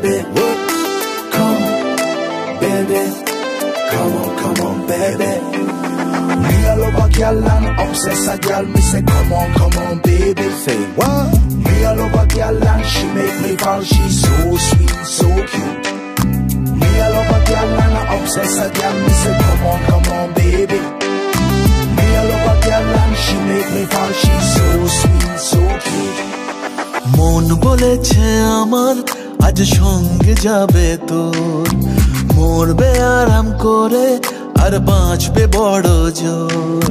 baby. Come on, baby. Come on, baby. Me all over girl and obsess a girl. Me say come on, baby. Say what? Me all over girl and she make me fall. She's so sweet, so cute. Me all over girl and obsess a girl. Me say come on, baby. Me all over girl and she make me fall. She's so sweet, so cute. মন বলেছে আমার আজ সঙ্গে যাবে তোর, মরবে আরাম করে আর বাঁচবে বড় জোর।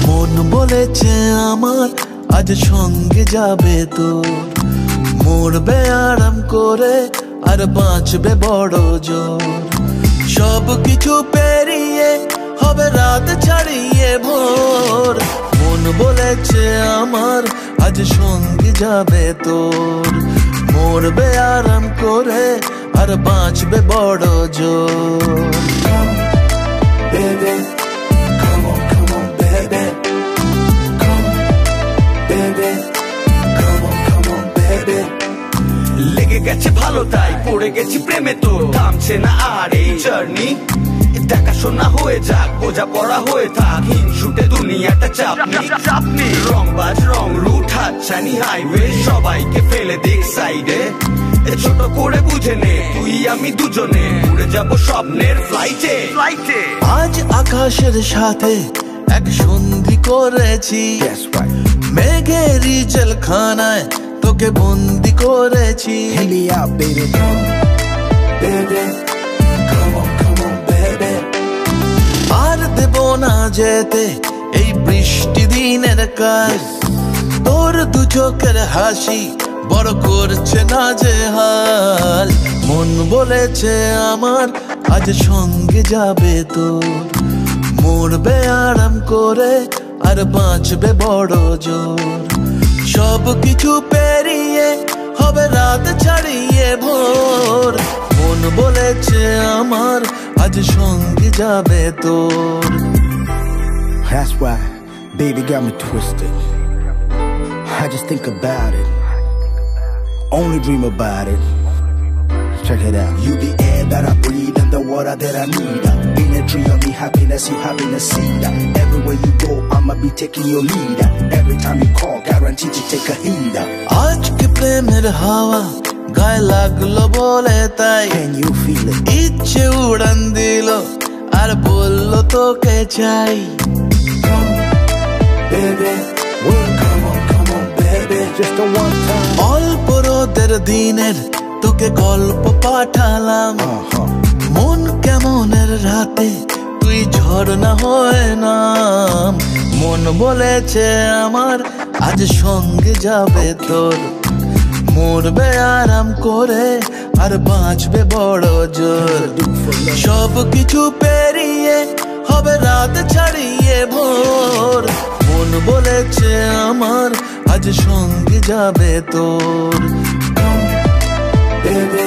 মন বলেছে আমার আজ সঙ্গে যাবে তোর, মরবে আরাম করে আর বাঁচবে বড় জোর। সব কিছু পেরিয়ে হবে রাত ছাড়িয়ে ভোর। মন বলেছে আমার আজ সঙ্গে যাবে তোর, মরবে আরাম করে আর বাঁচবে বড় জোর। লেগে গেছে ভালো তাই পড়ে গেছি প্রেমে, তো থামছে না আর এই জার্নি। দেখাশোনা হয়ে যাক, বোঝা পড়া হয়ে থাক, হিংসুটে দুনিয়াটা চাপনি। রংবাজ রং রুট হাতছানি হাইওয়ে, সবাইকে ফেলে দিক সাইডে। ছোট করে বুঝে নে তুই আমি দুজনে উড়ে যাব স্বপ্নের ফ্লাইটে। আজ আকাশের সাথে এক সন্ধি করেছি, মেঘের জেলখানায় তোকে বন্দি করেছি। আর দেব না যেতে এই বৃষ্টি দিনের কাজ, তোর দু চোখের হাসি বড় করছে না যে হাল। মন বলেছে আমার আজ সঙ্গে যাবে তোর, মরবে আরাম করে আর বাঁচবে বড় জোর। সব কিছু পেরিয়ে হবে রাত ছাড়িয়ে ভোর। মন বলেছে আমার আজ সঙ্গে যাবে তোর। That's why baby got me twisted. I just think about it, only dream about it. Check it out. You the air that I breathe and the water that I need. In a tree of me happiness, you happiness seed. Everywhere you go, I'ma be taking your lead. Every time you call, guaranteed to take a heed. আজকে প্রেমের হাওয়া গায়ে লাগলো বলে তাই, Can you feel it? ইচ্ছে উড়ান দিল আর বললো তোকে চাই। Baby, come on, baby. Just the one time. অল্প রোদের দিনের তোকে গল্প পাঠালাম, মন কেমনের রাতে তুই ঝর্ণা হয়ে নাম। মন বলেছে আমার আজ সঙ্গে যাবে তোর, মরবে আরাম করে আর বাঁচবে বড় জোর। সব কিছু পেরিয়ে হবে রাত ছাড়িয়ে ভোর। মন বলেছে আমার আজ সঙ্গে যাবে তোর। Baby